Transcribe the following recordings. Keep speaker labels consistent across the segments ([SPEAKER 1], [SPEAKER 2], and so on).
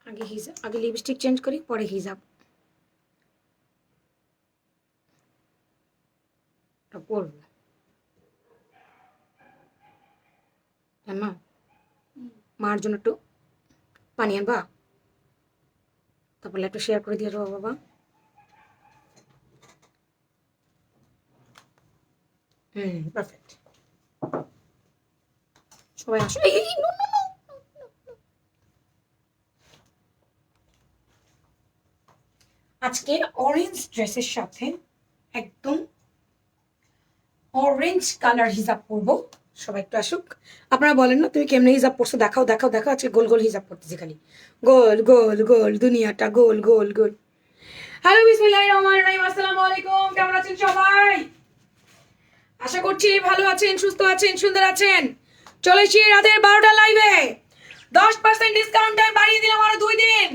[SPEAKER 1] আগে হিজাব, আগে লিপস্টিক চেঞ্জ করি, পরে হিজাব। পরবো মা, মার জন্য একটু পানি আনবা, তারপর একটু শেয়ার করে দিয়ে যাবো বাবা। পারফেক্ট। সবাই আসো। আজকে অরেঞ্জ ড্রেসের সাথে একদম অরেঞ্জ কালার হিজাব পরবো। সবাই একটু আসুক। আপনারা বলেন না তুমি কেমনে হিজাব পরছো, দেখাও দেখাও দেখাও। আজকে গোল গোল হিজাব পরতেছি, খালি গোল গোল গোল, দুনিয়াটা গোল গোল গোল। হ্যালো, বিসমিল্লাহির রহমানির রহিম। আসসালামু আলাইকুম। কেমন আছেন সবাই? আশা করছি ভালো আছেন, সুস্থ আছেন, সুন্দর আছেন। চলেছি রাতের 12টা লাইভে। 10% ডিসকাউন্টে বাড়িয়ে দিলাম আরো 2 দিন।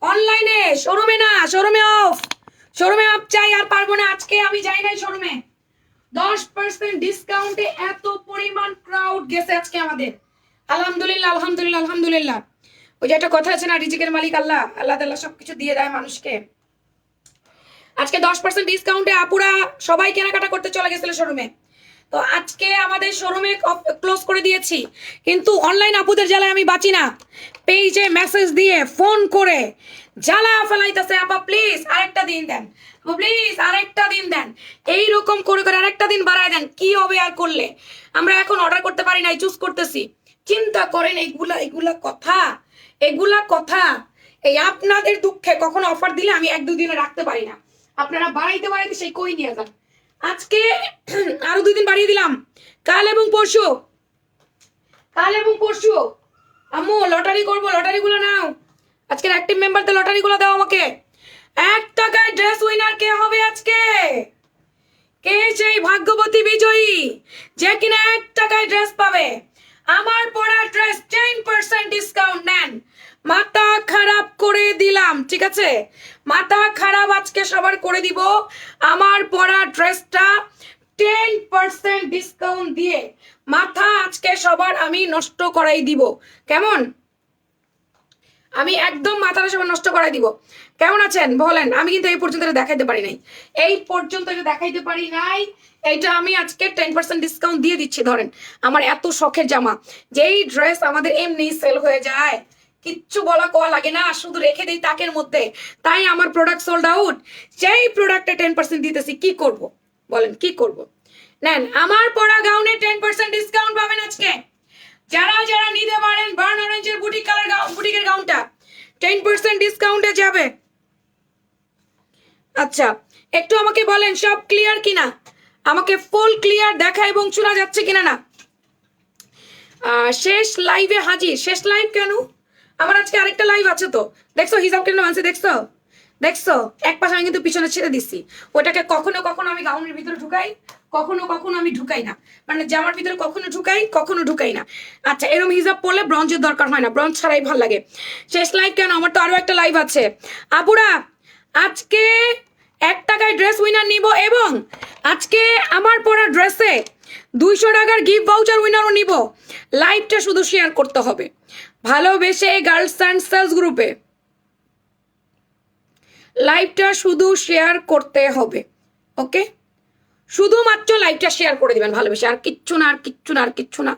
[SPEAKER 1] অনলাইনে, শোরুমে না, শোরুমে অফ। শোরুমে অফ চাই, আর পারবো না। আজকে আমি যাই নাই শোরুমে। 10% ডিসকাউন্টে এত পরিমাণ ক্রাউড গেছে আজকে আমাদের। আলহামদুলিল্লাহ আলহামদুলিল্লাহ আলহামদুলিল্লাহ। ওই যে একটা কথা আছে না, রিজিকের মালিক আল্লাহ, আল্লাহ তাআলা সবকিছু দিয়ে দেয় মানুষকে। আজকে 10% ডিসকাউন্টে আপুরা সবাই কেনাকাটা করতে চলে গেছিল শোরুমে। তো আজকে আমাদের শোরুমে ক্লোজ করে দিয়েছি, কিন্তু অনলাইন আপুদের জ্বালায় আমি বাঁচি না। পেজে মেসেজ দিয়ে, ফোন করে জ্বালা ফেলাইতেছে, আপা প্লিজ আরেকটা দিন দেন, প্লিজ আরেকটা দিন দেন, এইরকম করে করে আরেকটা দিন বাড়ায় দেন। কি হবে আর করলে? আমরা এখন অর্ডার করতে পারি নাই, চুজ করতেছি। চিন্তা করেন, এগুলা কথা, এগুলা কথা। এই আপনাদের দুঃখে কখনো অফার দিলে আমি 1-2 দিনে রাখতে পারি না। আপনারা বাড়াইতে বাড়াইতে সেই কই নিয়ে যান। আজকে আরো 2 দিন বাড়িয়ে দিলাম, কাল এবং পরশু। কাল এবং পরশু আম্মু লটারি করবো, লটারি গুলো নাও। আজকের অ্যাক্টিভ মেম্বারদের লটারি গুলো দাও আমাকে। 1 টাকায় ড্রেস উইনার কে হবে আজকে? কে সেই ভাগ্যবতী বিজয়ী যে কিনা 1 টাকায় ড্রেস পাবে? আমার পরা ড্রেস 10% ডিসকাউন্ট নেন। মাথা খারাপ করে দিলাম, ঠিক আছে? মাথা খারাপ আজকে সবার করে দিব। আমার পরা ড্রেসটা 10% ডিসকাউন্ট দিয়ে মাথা আজকে সবার আমি নষ্ট করাই দিব। কেমন? আমি একদম মাথাটা সবার নষ্ট করাই দিব। কেমন আছেন বলেন? আমি কিন্তু এই পর্যন্ত এটা দেখাইতে পারি নাই, এই পর্যন্ত এটা দেখাইতে পারি নাই। এইটা আমি আজকে 10% ডিসকাউন্ট দিয়ে দিচ্ছি। ধরেন আমার এত শখের জামা, যেই ড্রেস আমাদের এমনি সেল হয়ে যায়, কিচ্ছু বলা কোয়া লাগে না, শুধু রেখে দিই তাকের মধ্যে। তাই আমার প্রোডাক্ট সোল্ড আউট। সেই প্রোডাক্টে 10% দিতেছি, কি করব বলেন, কি করব? নেন, আমার পরা গাউনে 10% ডিসকাউন্ট পাবেন আজকে। যারা যারা নিতে পারেন, বার্ন অরেঞ্জের বুটিক কালার বুটিকের গাউনটা 10% ডিসকাউন্টে যাবে। আচ্ছা, একটু আমাকে বলেন সব ক্লিয়ার কিনা, আমাকে ফুল ক্লিয়ার দেখা এবং শোনা যাচ্ছে কিনা না। শেষ লাইভে হাজির। শেষ লাইভ কেন? আমার আজকে আরেকটা লাইভ আছে তো। দেখছো হিজাব কেন আনছে? দেখছো দেখছো এক পাশে আমি কিন্তু পিছনে ছেড়ে দিচ্ছি। ওটাকে কখনো কখনো আমি গাউনের ভিতরে ঢুকাই, কখনো কখনো আমি ঢুকাই না। মানে জামার ভিতরে কখনো ঢুকাই, কখনো ঢুকাই না। আচ্ছা, এরকম হিজাব পরলে ব্রঞ্জের দরকার হয় না, ব্রঞ্জ ছাড়াই ভাল লাগে। শেষ লাইভ কেন? আমার তো আরো একটা লাইভ আছে। আপুরা আজকে 1 টাকায় ড্রেস উইনার নিব, এবং আজকে আমার পরা ড্রেসে 200 টাকার গিফট ভাউচার উইনারও নিব। লাইভটা শুধু শেয়ার করতে হবে ভালোবেসে গার্লস অ্যান্ড সেলস গ্রুপে। লাইভটা শুধু শেয়ার করতে হবে, ওকে? শুধুমাত্র লাইভটা শেয়ার করে দিবেন ভালোবেসে, আর কিচ্ছু না, আর কিচ্ছু না, আর কিচ্ছু না।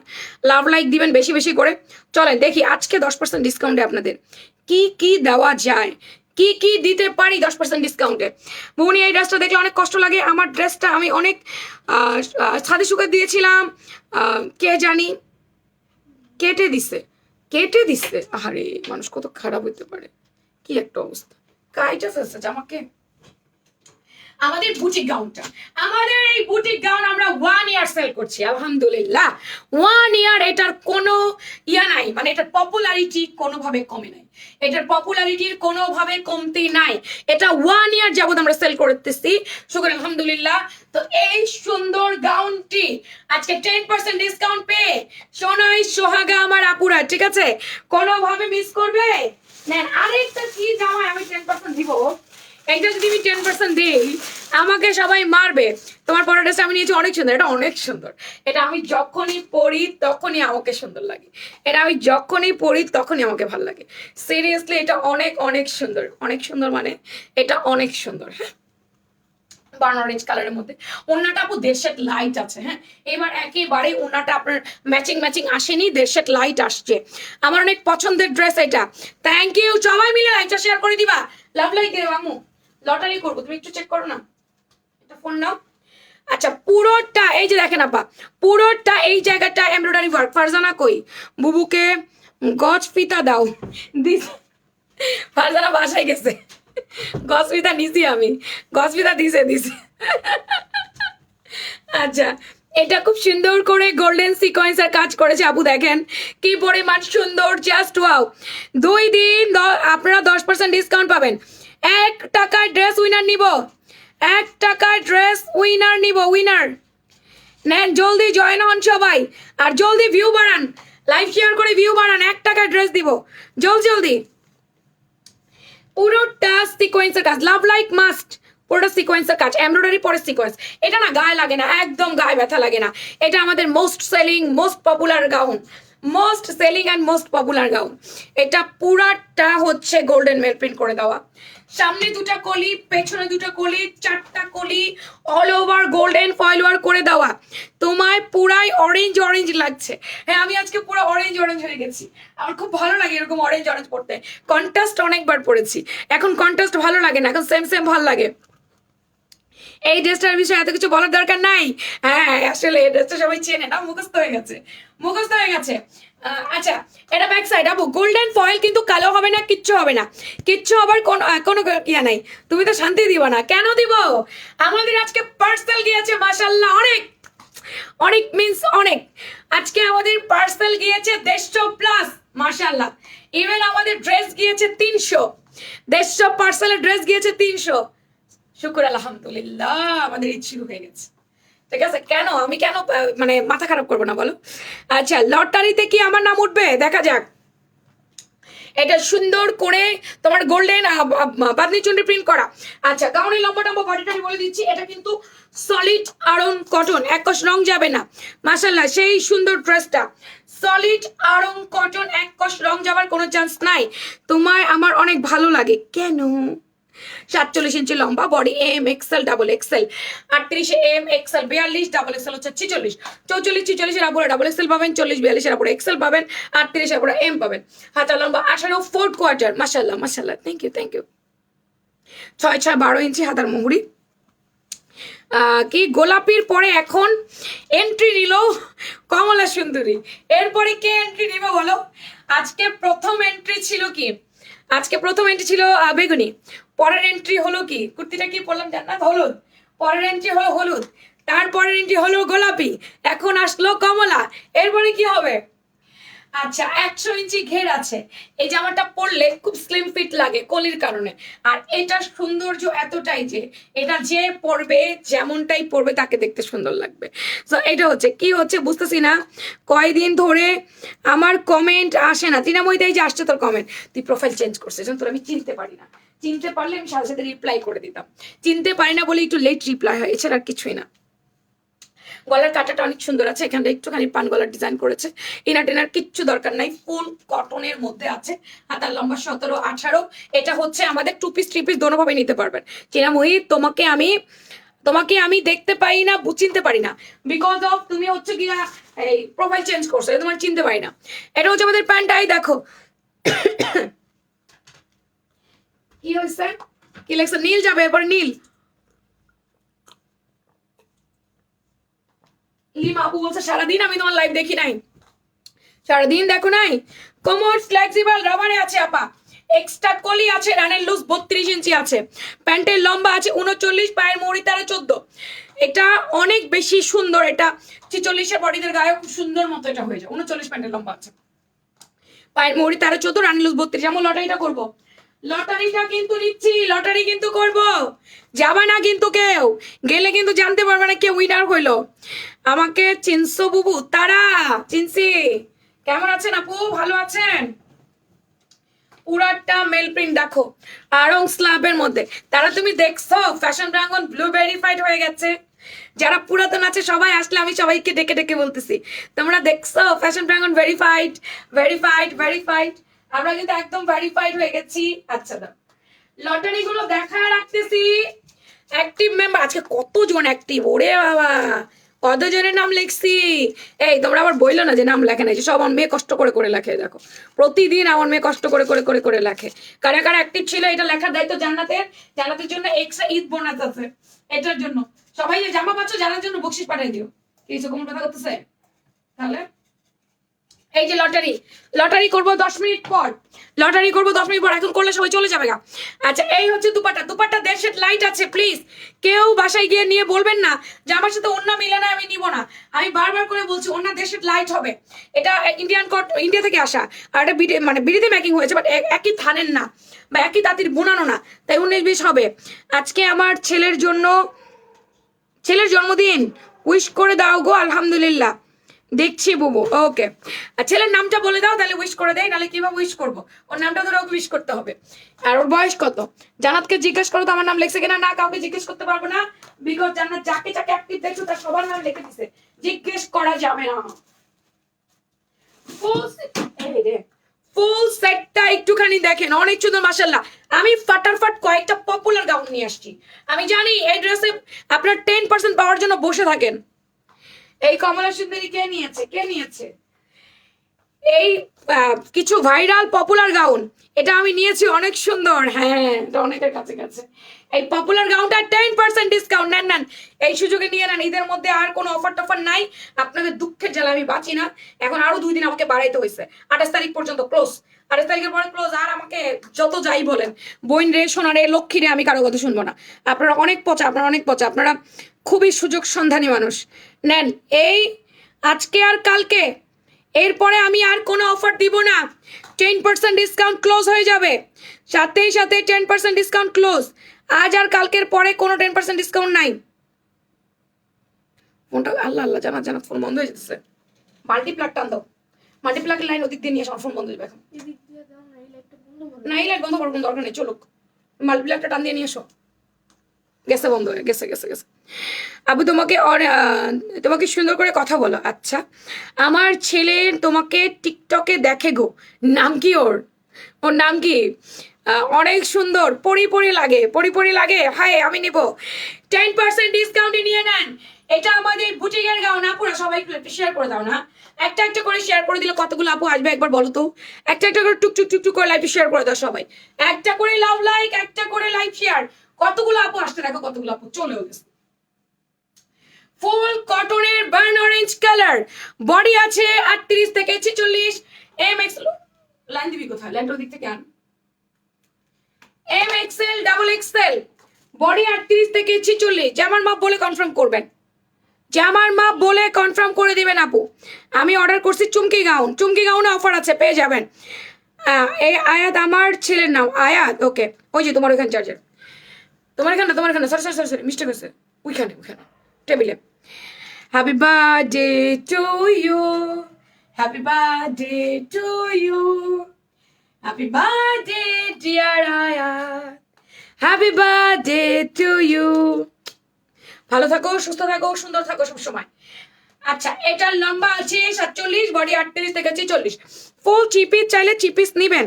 [SPEAKER 1] লাভ লাইক দিবেন বেশি বেশি করে। চলেন দেখি আজকে 10% ডিসকাউন্টে আপনাদের কি কি দেওয়া যায়, কি কি দিতে পারি 10% ডিসকাউন্টে। মৌনি, এই ড্রেসটা দেখলে অনেক কষ্ট লাগে। আমার ড্রেসটা আমি অনেক ছাদে শুকা দিয়েছিলাম, কে জানি কেটে দিছে, কেটে দিছে। আরে মানুষ কত খারাপ হইতে পারে, কি একটা অবস্থা। কাইটা ফেলছে জামাকে। আমাদের বুটিক গাউনটা, আমাদের এই বুটিক গাউন আমরা 1 ইয়ার সেল করছি আলহামদুলিল্লাহ। 1 ইয়ার, এটার কোনো ইয়া নাই, মানে এটার পপুলারিটি কোনোভাবে কমে নাই, এটার পপুলারিটির কোনোভাবে কমতি নাই। এটা 1 ইয়ার যাবত আমরা সেল করতেছি, শুকর আলহামদুলিল্লাহ। তো এই সুন্দর গাউনটি আজকে 10% ডিসকাউন্ট পেয়ে সোনাই সোহাগা আমার আপুরা, ঠিক আছে? কোনোভাবে মিস করবে? নেন আরেকটা কি জামায় আমি 10% দিব। এইটা যদি আমি 10% দিই আমাকে সবাই মারবে। তোমার পরের ড্রেসটা আমি নিয়েছি, অনেক সুন্দর, এটা অনেক সুন্দর। এটা আমি যখনই পরি তখনই আমাকে সুন্দর লাগে, এটা আমি যখনই পরি তখনই আমাকে ভালো লাগে। সিরিয়াসলি এটা অনেক অনেক সুন্দর, অনেক সুন্দর, মানে এটা অনেক সুন্দর। হ্যাঁ, বার্ন অরেঞ্জ কালারের মধ্যে ওড়নাটা আপু দেড় লাইট আছে। হ্যাঁ, এবার একেবারে ওড়নাটা আপনার ম্যাচিং ম্যাচিং আসেনি, দেড় লাইট আসছে। আমার অনেক পছন্দের ড্রেস এটা। থ্যাংক ইউ, সবাই মিলে লাইকটা শেয়ার করে দিবা। লাভ লাইক দেব আমু, লটারি করবো, তুমি একটু চেক করো না, এটা ফোন নাও। আচ্ছা, পুরোটা এই যে দেখেন আপা, পুরোটা এই জায়গাটা এমব্রয়ডারি ওয়ার্ক। ফারজানা কই? বুবুকে গজ ফিতা দাও। দিস ফারজানা বাসায় গেছে, গজ ফিতা নিছি আমি, গজ ফিতা দিছে। আচ্ছা, এটা খুব সুন্দর করে গোল্ডেন সিকোয়েন্সের কাজ করেছে আপু, দেখেন কি পরিমাণ সুন্দর, জাস্ট ওয়াও। 2 দিন আপনারা 10% ডিসকাউন্ট পাবেন। 1 টাকার ড্রেস উইনার নিব, 1 টাকার ড্রেস উইনার নিব, উইনার নেন, জলদি জয়েন হন সবাই, আর জলদি ভিউ বাড়ান, লাইভ শেয়ার করে ভিউ বাড়ান, 1 টাকার ড্রেস দিব, জলদি। পুরোটা সিকোয়েন্সের কাজ, লাভ লাইক মাস্ট, পুরোটা সিকোয়েন্সের কাজ, এমব্রয়ডারি পরে সিকোয়েন্স। এটা না গায়ে লাগে না, একদম গায়ে ব্যথা লাগে না। এটা আমাদের most selling, most popular gown, most selling and most popular gown. এটা পুরাটা হচ্ছে গোল্ডেন মেল প্রিন্ট করে দেওয়া, সামনে 2টা কলি, পেছনে 2টা কলি, 4টা কলি, all over golden foil work করে দেওয়া। তোমায় পুরাই অরেঞ্জ অরেঞ্জ লাগছে। হ্যাঁ, আমি আজকে পুরো অরেঞ্জ অরেঞ্জ হয়ে গেছি, আমার খুব ভালো লাগে এরকম অরেঞ্জ অরেঞ্জ পড়তে। কন্ট্রাস্ট অনেকবার পড়েছি, এখন কন্ট্রাস্ট ভালো লাগে না, এখন সেম সেম ভালো লাগে। এই ড্রেসটার বিষয়ে এত কিছু বলার দরকার নাই। হ্যাঁ, আসলে এই ড্রেসটা সবাই চেনে না, মুখস্থ হয়ে গেছে, মুখস্থ হয়ে গেছে। আচ্ছা, এটা ব্যাক সাইড আপু, গোল্ডেন ফয়েল কিন্তু কালো হবে না, কিচ্ছু হবে না, কিচ্ছু আবার কোনো ইয়া নাই। তুমি তো শান্তি দিবা না, কেন দিব? আমাদের আজকে পার্সেল গিয়েছে মাশাল্লাহ, অনেক অনেক মিন্স অনেক। আজকে আমাদের পার্সেল গিয়েছে 150+ মাশাল্লাহ। ইভেন আমাদের ড্রেস গিয়েছে 300, 150 পার্সেলের ড্রেস গিয়েছে 300। শুকুর আলহামদুলিল্লাহ, আমাদের ঈদ শুরু হয়ে গেছে। ঠিক আছে, কেন আমি কেন মানে মাথা খারাপ করবো না বলো? আচ্ছা, লটারিতে কি আমার নাম উঠবে দেখা যাক। এটা সুন্দর করে তোমার গোল্ডেন বাদনি চুন্ডি প্রিন্ট করা। আচ্ছা, গাউনের লম্বা টম্বা বডিটারি বলে দিচ্ছি, এটা কিন্তু সলিড আয়রন কটন, এক কষ রং যাবে না মাশাল্লাহ। সেই সুন্দর ড্রেসটা সলিড আয়রন কটন, এক কষ রং যাবার কোনো চান্স নাই। তোমায় আমার অনেক ভালো লাগে। কেন? 47 ইঞ্চি লম্বা, body M XL double XL, 38 M XL, 42 double XL হচ্ছে 46, 44 46 এর উপরে ডাবল এক্সেল পাবেন, 40 42 এর উপরে এক্সেল পাবেন, 38 এর উপরে এম পাবেন। হাতা লম্বা 18 4 কোয়ার্টার, মাশাআল্লাহ মাশাআল্লাহ, থ্যাংক ইউ 6 6 12 ইঞ্চি হাতার মুহুরি। কি গোলাপির পরে এখন এন্ট্রি নিল কমলা সুন্দরী, এরপরে কে এন্ট্রি নিবে বলো? আজকে প্রথম এন্ট্রি ছিল কি? আজকে প্রথম এন্ট্রি ছিল বেগুনি, পরের এন্ট্রি হলো কি? কুর্তিটা কি পরলাম জান্নাত, হলুদ। পরের এন্ট্রি হলো হলুদ, তারপরের এন্ট্রি হলো গোলাপি, এখন আসলো কমলা, এরপরে কি হবে? আচ্ছা, 100 ইঞ্চি ঘের আছে। এই জামাটা পরলে খুব স্লিম ফিট লাগে কলির কারণে, আর এটার সৌন্দর্য এতটাই যে এটা যে পরবে, যেমনটাই পরবে তাকে দেখতে সুন্দর লাগবে। তো এটা হচ্ছে কি হচ্ছে বুঝতেছি না, কয়দিন ধরে আমার কমেন্ট আসে না। তিনাময়দাই যে আসছে তোর কমেন্ট, তুই প্রোফাইল চেঞ্জ করছিস, তোর আমি চিনতে পারি না। চিনতে পারলে আমি সাথে সাথে রিপ্লাই করে দিতাম, চিনতে পারি না বলে একটু লেট রিপ্লাই হয়, এছাড়া আর কিছুই না। গলার কাটাটা অনেক সুন্দর আছে, এখানটা একটুখানি পান গলার ডিজাইন করেছে, ইনার টেনার কিচ্ছু দরকার নাই, ফুল কটনের মধ্যে আছে। হাতার লম্বা 17 18। এটা হচ্ছে আমাদের 2 পিস 3 পিস দোনোভাবে নিতে পারবেন। চিনাময়ী, তোমাকে আমি দেখতে পাই না, চিনতে পারি না, বিকজ অফ তুমি হচ্ছে গিয়া এই প্রোফাইল চেঞ্জ করছো, তোমার চিনতে পারি না। এটা হচ্ছে আমাদের প্যান্টটাই দেখো কি হয়েছে, কি লেখছে, নীল যাবে, এরপর নীল। লিমা আপু বলছে সারাদিন আমি তোমার লাইভ দেখি নাই, সারাদিন দেখো নাই। কোমর ফ্লেক্সিবল রাবারে আছে আপা, এক্সট্রা কলি আছে, রানের লুজ 32 ইঞ্চি আছে, প্যান্টের লম্বা আছে 39, পায়ের মুড়ি 13 14। এটা অনেক বেশি সুন্দর, এটা 46 বডিদের গায়ে খুব সুন্দর মতো এটা হয়ে যায়। 39 প্যান্টের লম্বা আছে, পায়ের মুড়ি 13 14, রানের লুজ 32। যেমন লটারিটা করবো, লটারিটা কিন্তু নিচ্ছি, লটারি কিন্তু করব, যাবা না কিন্তু কেউ, গেলে কিন্তু জানতে পারবে না কে উইনার হইলো। আমাকে চিনছো বুবু? তারা চিনছি। কেমন আছেন আপু, ভালো আছেন? পুরাটা মেল প্রিন্ট দেখো, আরং স্ল্যাবের মধ্যে। তারা তুমি দেখছো ফ্যাশন প্রাঙ্গন ব্লু ভেরিফাইড হয়ে গেছে, যারা পুরাতন আছে সবাই আসলে আমি সবাইকে ডেকে ডেকে বলতেছি, তোমরা দেখছো fashion dragon verified verified verified, আমরা কিন্তু একদম ভেরিফাইড হয়ে গেছি। আচ্ছা দাও, লটারি গুলো দেখা রাখতেছি। অ্যাক্টিভ মেম্বার আজকে কতজন অ্যাক্টিভ, ওরে বাবা কতজনের নাম লিখছি। এই তোমরা আবার বইলো না যে নাম লেখে নাই, যে সব আমার মেয়ে কষ্ট করে করে লেখে। দেখো প্রতিদিন আমার মেয়ে কষ্ট করে করে করে করে লেখে। কারা কারা অ্যাক্টিভ ছিল এটা লেখার দায়িত্ব জান্নাতের। জান্নাতের জন্য এক্সট্রা ঈদ বোনাস আছে এটার জন্য। সবাই যে জামা পাচ্ছ জানার জন্য বকশিস পাঠিয়ে দিও। কিছু কোন কথা করতেছে তাহলে? এই যে লটারি, লটারি করবো 10 মিনিট পর, লটারি করবো 10 মিনিট পর, এখন করলে সবাই চলে যাবে গা। আচ্ছা এই হচ্ছে দুপাট্টা, দুপাট্টা দেশের লাইট আছে, প্লিজ কেউ বাসায় গিয়ে নিয়ে বলবেন না যে আমার সাথে অন্য মিলে না আমি নিব না। আমি বারবার করে বলছি অন্য দেশের লাইট হবে, এটা ইন্ডিয়ান কট, ইন্ডিয়া থেকে আসা, আর এটা মানে বিড়িতে মেকিং হয়েছে, বাট একই থানের না বা একই তাঁতির বুনানো না, তাই 19-20 হবে। আজকে আমার ছেলের জন্য, ছেলের জন্মদিন, উইশ করে দাও গো। আলহামদুলিল্লাহ দেখছি বুবু, ওকে। আর ছেলের নামটা বলে দাও তাহলে উইশ করে দেয়, নাহলে কিভাবে উইশ করবো? ওর নামটা ধরে ওকে উইশ করতে হবে। আর ওর বয়স কত? জান্নাতকে জিজ্ঞেস করো তো আমার নাম লেখছে কিনা। না, কাউকে জিজ্ঞেস করতে পারবো না, বিকজ জান্নাত যাকে যাকে অ্যাক্টিভ দেখছো তার সবার নাম লিখে দিছে, জিজ্ঞেস করা যাবে না। ফুল সেটটা একটুখানি দেখেন, অনেক সুন্দর মাশাআল্লাহ। আমি ফাটাফাট কয়েকটা পপুলার গাউন নিয়ে আসছি। আমি জানি এই ড্রেসে আপনার 10% পাওয়ার জন্য বসে থাকেন। এই কমলা সুন্দরী কে নিয়েছে, কে নিয়েছে? এই কিছু ভাইরাল পপুলার গাউন, এটা আমি নিয়েছি, অনেক সুন্দর। হ্যাঁ এটা অনেকের কাছে গেছে। এই পপুলার গাউনটা 10% ডিসকাউন্ট, নেন নেন, এই সুযোগে নিয়ে নেন। ঈদের মধ্যে আর কোনো অফার টফার নাই, আপনাদের দুঃখের জ্বালা আমি বাঁচি না। এখন আরো 2 দিন আমাকে বাড়াইতে হয়েছে, 28 তারিখ পর্যন্ত ক্লোজ, 28 তারিখের পরে ক্লোজ। আর আমাকে যত যাই বলেন, বইন রে সোনা রে লক্ষ্মী রে, আমি কারো কথা শুনবো না। আপনারা অনেক পচা, আপনারা অনেক পচা, আপনারা খুবই সুযোগ সন্ধানী মানুষ। নেন এই আজকে আর কালকে, এরপরে আমি আর কোনো অফার দিব না। 10% ডিসকাউন্ট ক্লোজ হয়ে যাবে, সাথে সাথে 10% ডিসকাউন্ট ক্লোজ। আজ আর কালকের পরে কোনো 10% ডিসকাউন্ট নাই। ফোনটা আল্লাহ আল্লাহ, জানা জানা ফোন বন্ধ হয়ে যেতেছে। মাল্টিপ্লাগ টান দাও, মাল্টিপ্লাগ লাইন ওদিক দিয়ে নিয়ে এসে ফোন বন্ধ হয়ে যাবে এখন। না এই লাইট বন্ধ করবো, দরকার নেই, চলুক। মাল্টিপ্লাগটা টান দিয়ে নিয়ে এসো। গেছে, বন্ধ হয়ে গেছে, গেছে গেছে। আবু তোমাকে তোমাকে সুন্দর করে কথা বলো। আচ্ছা আমার ছেলে তোমাকে টিকটকে দেখে গো, নাম কি ওর? ওর নাম কি? অনেক সুন্দর, পরি পরি লাগে, পরি পরি লাগে। হাই আমি নিব। 10% ডিসকাউন্টে নিয়ে নেন। এটা আমাদের বুটিকের গাউন। আপুরা সবাই একটু শেয়ার করে দাও না, একটা একটা করে শেয়ার করে দিলে কতগুলো আপু আসবে একবার বলো তো। একটা একটা করে টুক টুক টুক টুক করে লাইভ শেয়ার করে দাও সবাই, একটা করে লাভ লাইক, একটা করে লাইভ শেয়ার। কতগুলো আপু আসতে দেখো, কতগুলো আপু চলেও গেছে। ফুল কটনের বার্ন অরেঞ্জ কালার, বডি আছে 38 থেকে 46। এম এক্সেল লাইন দিবি কোথায়? লাইনটার দিক থেকে আন। M XL double XL, body 38 থেকে 46। জামার মাপ বলে কনফার্ম করবেন, জামার মাপ বলে কনফার্ম করে দিবেন আপু। আমি অর্ডার করছি চুমকি গাউন, চুমকি গাউনে অফার আছে, পেয়ে যাবেন। এই আয়াত আমার ছেলের নাম, আয়াত। ওকে ওই যে তোমার ওইখানে চার্জার, তোমার এখানে, তোমার এখানে, সরি সরি সরি মিস্টেক হয়েছে, ওইখানে ওইখানে টেবিলে। Happy birthday to you, happy birthday to you, happy birthday dear Ayat, happy birthday to you. ভালো থাকো, সুস্থ থাকো, সুন্দর থাকো সবসময়। আচ্ছা এটার লম্বা আছে 47, বডি 38 থেকে 46। ফুল চিপিস চাইলে চিপিস নিবেন,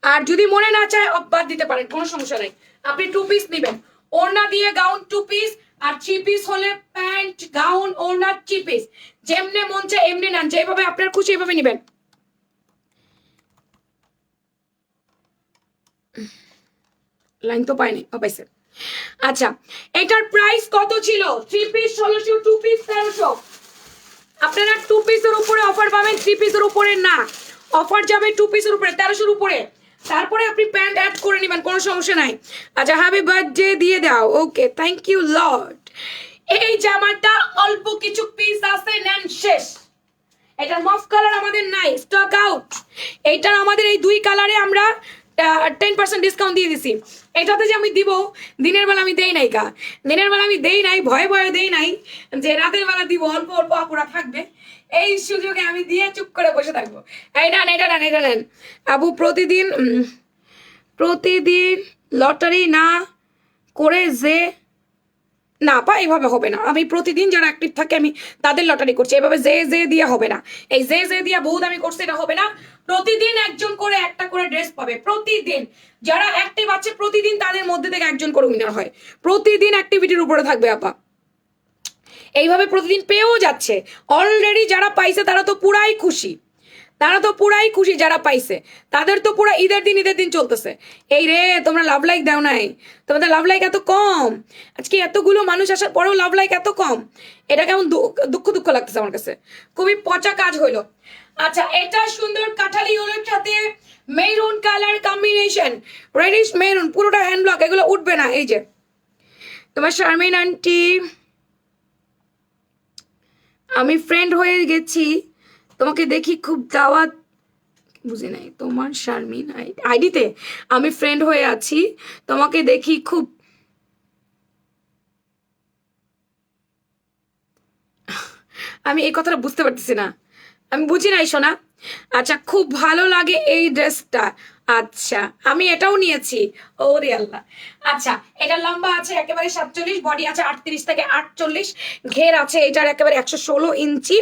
[SPEAKER 1] আর যদি মনে না চায় বাদ দিতে পারেন, কোনো সমস্যা নেই। আপনি 2 পিস নিবেন, ওড়না দিয়ে গাউন 2 পিস, আর 3 পিস হলে প্যান্ট গাউন ওড়না 3 পিস। যেমনে মন চায় এমনি নেন, যেভাবে আপনার খুশি এভাবে নিবেন। লাইন তো পাইনি, পাইছে। আচ্ছা এটার প্রাইস কত ছিল? 3 পিস 1600, 2 পিস 1300। আপনারা 2 পিসের উপরে অফার পাবেন, 3 পিসের উপরে না। অফার যাবে 2 পিসের উপরে, 1300-র উপরে। তারপরে আপনি প্যান্ট অ্যাড করে নেবেন, কোনো সমস্যা নাই। আচ্ছা হ্যাপি বার্থডে দিয়ে দাও, ওকে থ্যাংক ইউ লর্ড। এই জামাটা অল্প কিছু পিস আছে, নেন শেষ। এটার মফ কালার আমাদের নাই, স্টক আউট। এইটার আমাদের এই 2 কালারে আমরা 10% ডিসকাউন্ট দিয়ে দিছি। এটাতে যে আমি দিব, দিনের বেলা আমি দেই নাই কা, দিনের বেলা আমি দেই নাই, ভয়ে ভয়ে দেই নাই যে রাতের বেলা দিব, অল্প অল্প আপুরা থাকবে, এই সুযোগে আমি দিয়ে চুপ করে বসে থাকবো। এটা নেন, এটা নেন, এটা নেন আবু। প্রতিদিন প্রতিদিন লটারি না করে যে না আপা এইভাবে হবে না, আমি প্রতিদিন যারা অ্যাক্টিভ থাকে আমি তাদের লটারি করছি, এভাবে যে দিয়ে হবে না, এই যে দিয়া বহুত আমি করছি এটা হবে না। প্রতিদিন একজন করে একটা করে ড্রেস পাবে, প্রতিদিন যারা অ্যাক্টিভ আছে প্রতিদিন তাদের মধ্যে থেকে একজন করে উইনার হয়, প্রতিদিন অ্যাক্টিভিটির উপরে থাকবে আপা, এইভাবে প্রতিদিন পেয়েও যাচ্ছে। অলরেডি যারা পাইছে তারা তো পুরাই খুশি, তারা তো পুরাই খুশি, যারা পাইছে তাদের তো পুরা ঈদের দিন চলতেছে। এই রে তোমরা লাভ লাইক দাও নাই, তোমাদের লাভ লাইক এত কম, আজকে এতগুলো মানুষ আসার পরেও লাভ লাইক এত কম, এটা কেমন দুঃখ লাগতেছে আমার কাছে, খুবই পচা কাজ হইলো। আচ্ছা এটা সুন্দর কাঠালি হলোর সাথে maroon colour combination, radish maroon, পুরোটা হ্যান্ড ব্লক, এগুলো উঠবে না। এই যে তোমার শারমিন আন্টি, আমি ফ্রেন্ড হয়ে গেছি, তোমাকে দেখি খুব দাওয়াত, বুঝি নাই তোমার শারমিন আইডিতে আমি ফ্রেন্ড হয়ে আছি, তোমাকে দেখি খুব, আমি এই কথাটা বুঝতে পারতেছি না, আমি বুঝি নাই শোনা। আচ্ছা খুব ভালো লাগে এই ড্রেসটা, আচ্ছা আমি এটাও নিয়েছি, ওরে আল্লাহ। আচ্ছা এটা লম্বা আছে একেবারে 47, বডি আছে 38 থেকে 48, ঘের আছে এটার একেবারে 116 ইঞ্চি,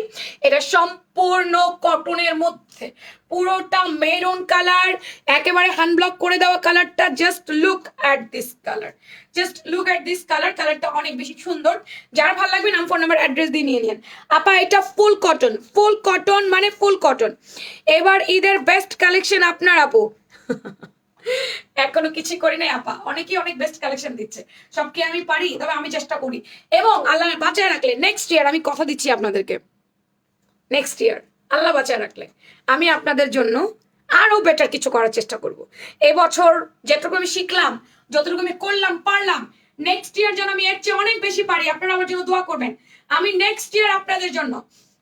[SPEAKER 1] এটা সম্পূর্ণ কটনের মধ্যে, পুরোটা মেরুন কালার, একেবারে হ্যান্ড ব্লক করে দেওয়া কালারটা, just look at this colour, just look at this colour, কালারটা অনেক বেশি সুন্দর। যার ভালো লাগবে নাম ফোন নাম্বার অ্যাড্রেস দিয়ে নিয়ে নিন আপা। এটা ফুল কটন মানে ফুল কটন, এবার ঈদের বেস্ট কালেকশন আপনার আপু। এখনো কিছু করি নাই আপা, অনেকেই অনেক বেস্ট কালেকশন দিচ্ছে, সব কি আমি পারি, তবে আমি চেষ্টা করি, এবং আল্লাহ বাঁচায় রাখলে নেক্সট ইয়ার, আমি কথা দিচ্ছি আপনাদেরকে, নেক্সট ইয়ার আল্লাহ বাঁচায় রাখলে আমি আপনাদের জন্য আরো বেটার কিছু করার চেষ্টা করব। এবছর যেটুকু আমি শিখলাম, যতটুকু আমি করলাম পারলাম, নেক্সট ইয়ার যেন আমি এর চেয়ে অনেক বেশি পারি, আপনারা আমার জন্য দোয়া করবেন। আমি নেক্সট ইয়ার আপনাদের জন্য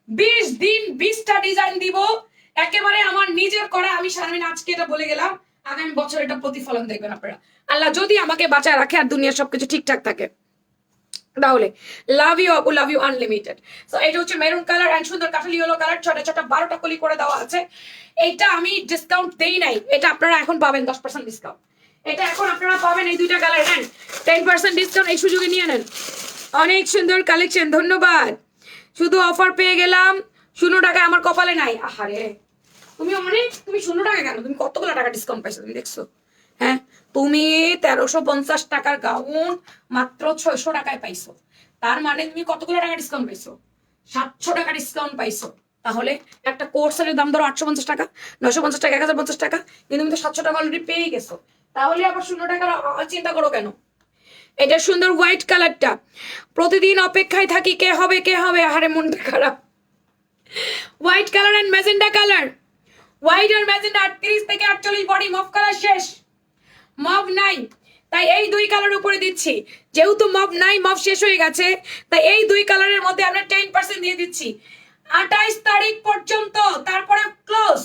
[SPEAKER 1] 20 দিন 20টা ডিজাইন দিব, একেবারে আমার নিজের করা। আমি শারমিন আজকে এটা বলে গেলাম, আগামী বছর এটা প্রতিফলন দেখবেন আপনারা, আল্লাহ যদি আমাকে বাঁচায় রাখে আর দুনিয়ার সবকিছু ঠিকঠাক থাকে তাহলে। লাভ ইউ আপু, লাভ ইউ আনলিমিটেড। সো এটা হচ্ছে মেরুন কালার এন্ড সুন্দর কাঠালি ইয়েলো কালার, ছোটা ছোটা 12টা কলি করে দেওয়া আছে। এটা আমি ডিসকাউন্ট দেই নাই, এটা আপনারা এখন পাবেন 10% ডিসকাউন্ট, এটা এখন আপনারা পাবেন এই দুইটা কালার নেন 10% ডিসকাউন্ট, এই সুযোগে নিয়ে নেন। অনেক সুন্দর কালেকশন, ধন্যবাদ। শুধু অফার পেয়ে গেলাম, 0 টাকা আমার কপালে নাই। আহারে তুমি 0 টাকা কেন, তুমি কতগুলো টাকা ডিসকাউন্ট পাইছো তুমি দেখছো? হ্যাঁ তুমি 1350 টাকার গাউন মাত্র 600 টাকায় পাইছো, তার মানে তুমি কতগুলো টাকা ডিসকাউন্ট পাইছো? 700 টাকা ডিসকাউন্ট পাইছো। তাহলে একটা কোর্সের দাম ধরো 850 টাকা, 950 টাকা, 1050 টাকা, কিন্তু তুমি তো 700 টাকা অলরেডি পেয়ে গেছো, তাহলে আবার 0 টাকার চিন্তা করো কেন? এটা সুন্দর হোয়াইট কালারটা, প্রতিদিন অপেক্ষায় থাকি কে হবে কে হবে, আহারে মনটা খারাপ। White colour and magenta colour, white আর ম্যাজেন্ডা 38 থেকে 48, বডি মফ কালার শেষ, মফ নাই, তাই এই দুই কালার উপরে দিচ্ছি। যেহেতু মফ নাই, মফ শেষ হয়ে গেছে, তাই এই দুই কালারের মধ্যে আমরা 10% দিয়ে দিচ্ছি 28 তারিখ পর্যন্ত, তারপরে ক্লোজ।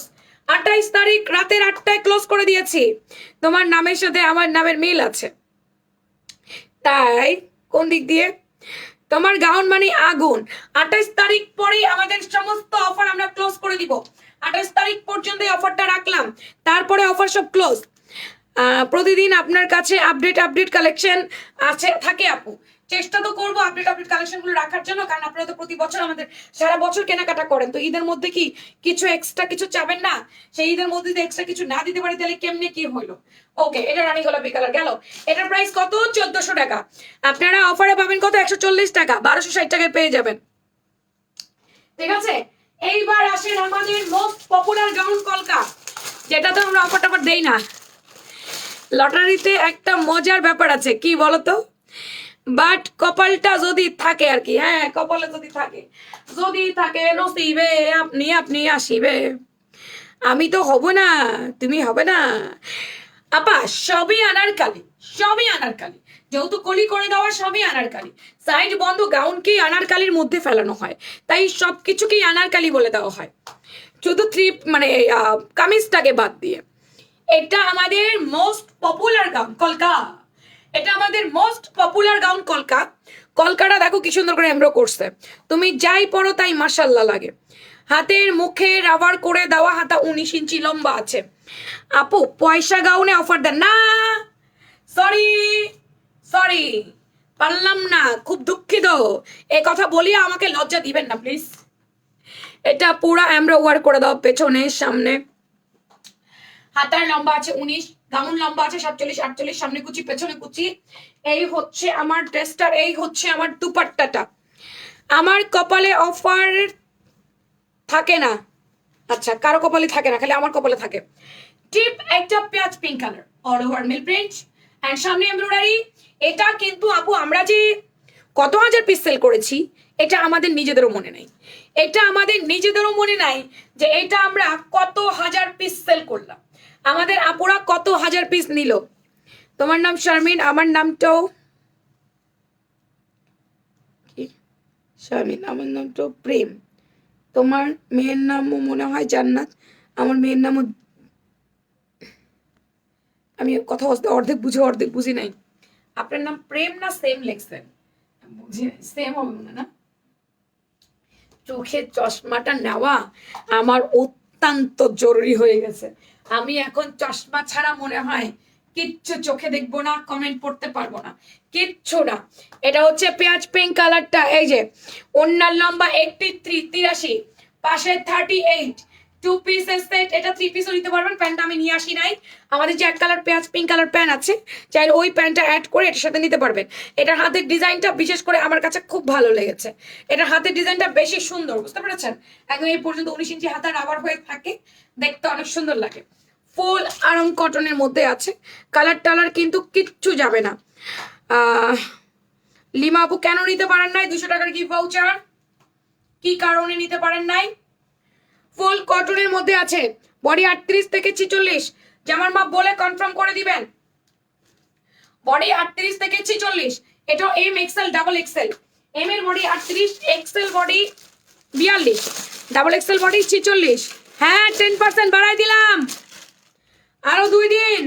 [SPEAKER 1] 28 তারিখ রাতের 8টায় ক্লোজ করে দিয়েছি, তোমার নামের সাথে আমার নামের মিল আছে, তাই কোন দিক দিয়ে তোমার গাউন মানে আগুন। 28 তারিখ পরে আমাদের সমস্ত অফার আমরা ক্লোজ করে দিব, 28 তারিখ পর্যন্ত এই অফারটা রাখলাম, তারপরে অফার সব ক্লোজ। প্রতিদিন আপনার কাছে আপডেট কালেকশন আছে থাকে আপু, চেষ্টা তো করবো আপডেট কালেকশন গুলো রাখার জন্য, কারণ আপনারা তো প্রতি বছর আমাদের সারা বছর কেনাকাটা করেন, তো ঈদের মধ্যে কি কিছু এক্সট্রা কিছু চাবেন না? সেই ঈদের মধ্যে যদি এক্সট্রা কিছু না দিতে পারি তাহলে কেমনে কি হইলো? ওকে এটা রানী গোলাপি কালার গেল, এটার প্রাইস কত? 1400 টাকা। আপনারা অফারে পাবেন কত? 140 টাকা, 1260 টাকায় পেয়ে যাবেন। ঠিক আছে, এইবার আসেন আমাদের মোস্ট পপুলার গাউন কলকা, যেটা তো আমরা অফার টফার দেই না। লটারিতে একটা মজার ব্যাপার আছে, কি বলতো? বাট কপালটা যদি থাকে আর কি, হ্যাঁ কপালে যদি থাকে নসিবে আপনি আসিবে, আমি তো হব না, তুমি হবে না আপা। সবই আনারকালি, যেহেতু কলি করে দেওয়া, সবই আনারকালি, সাইড বন্ধ গাউনকেই আনারকালির মধ্যে ফেলানো হয়, তাই সবকিছুকেই আনারকালি বলে দেওয়া হয়, শুধু মানে কামিজটাকে বাদ দিয়ে। এটা আমাদের মোস্ট পপুলার গাউন কলকা, এটা আমাদের মোস্ট পপুলার গাউন কলকা। কলকাটা দেখো কি সুন্দর করে এমব্রো করছে, তুমি যাই পরো তাই মাশাল্লাহ লাগে। হাতের মুখে রাবার করে দেওয়া, হাতা 19 ইঞ্চি লম্বা আছে। আপু পয়সা গাউনে অফার দেন না, সরি পারলাম না, খুব দুঃখিত। এই কথা বলিয়ে আমাকে লজ্জা দিবেন না প্লিজ। এটা পুরো আমরা ওয়ার করে দাও, পেছনে সামনে। হাতার লম্বা আছে 19, গাউন লম্বা আছে 47 48, সামনে কুচি পেছনে কুচি। এই হচ্ছে আমার ড্রেসটার, এই হচ্ছে আমার দুপাট্টাটা। আমার কপালে অফার থাকে না, আচ্ছা কারো কপালে থাকে না, খালি আমার কপালে থাকে। টিপ একটা পেঁয়াজ pink colour, all over mill print and সামনে এমব্রয়ডারি। এটা কিন্তু আপু আমরা যে কত হাজার পিস সেল করেছি এটা আমাদের নিজেদেরও মনে নাই। এটা আমাদের নিজেদেরও মনে নাই যে এটা আমরা কত হাজার পিস সেল করলাম, আমাদের আপুরা কত হাজার পিস নিল। তোমার নাম শারমিন, আমার নামটাও কি শারমিন, আমার নামটাও প্রেম। তোমার মেয়ের নামও মনে হয় জান্নাত, আমার মেয়ের নামও। আমি কথা অর্ধেক বুঝে অর্ধেক বুঝি নাই। আপনার নাম প্রেম না সেম লেখছেন, বুঝি নাই। সেম হবে মনে না। চোখের চশমাটা নেওয়া আমার অত্যন্ত জরুরি হয়ে গেছে। আমি এখন চশমা ছাড়া মনে হয় কিচ্ছু চোখে দেখবো না, কমেন্ট পড়তে পারবো না, কিচ্ছু না। এটা হচ্ছে পেঁয়াজ পিঙ্ক কালারটা। এই যে ওন্নার লম্বা 83 পাশে 38, 2 পিসের সেট। এটা 3 পিসও নিতে পারবেন। প্যান্টটা আমি নিয়ে আসি নাই, আমাদের যে এক কালার পেঁয়াজ পিঙ্ক কালার প্যান্ট আছে, চাইলে ওই প্যান্টটা অ্যাড করে এটার সাথে নিতে পারবেন। এটার হাতের ডিজাইনটা বিশেষ করে আমার কাছে খুব ভালো লেগেছে। এটার হাতের ডিজাইনটা বেশি সুন্দর, বুঝতে পেরেছেন? একদম এই পর্যন্ত 19 ইঞ্চি হাতা রাবার হয়ে থাকে, দেখতে অনেক সুন্দর লাগে। ফুল আরাম কটনের মধ্যে আছে, কালার টালার কিন্তু কিচ্ছু যাবে না। লিমা আপু কেন নিতে পারেন নাই 200 টাকার গিফট ভাউচার? কি কারণে নিতে পারেন নাই? ফুল কটনের মধ্যে আছে, বডি 38 থেকে 46, জামার মাপ বলে কনফার্ম করে দিবেন। বডি 38 থেকে 46, এটা M XL double XL. M এর body 38, XL body 42, double XL body 46। হ্যাঁ 10% বাড়াই দিলাম, আরো 2 দিন।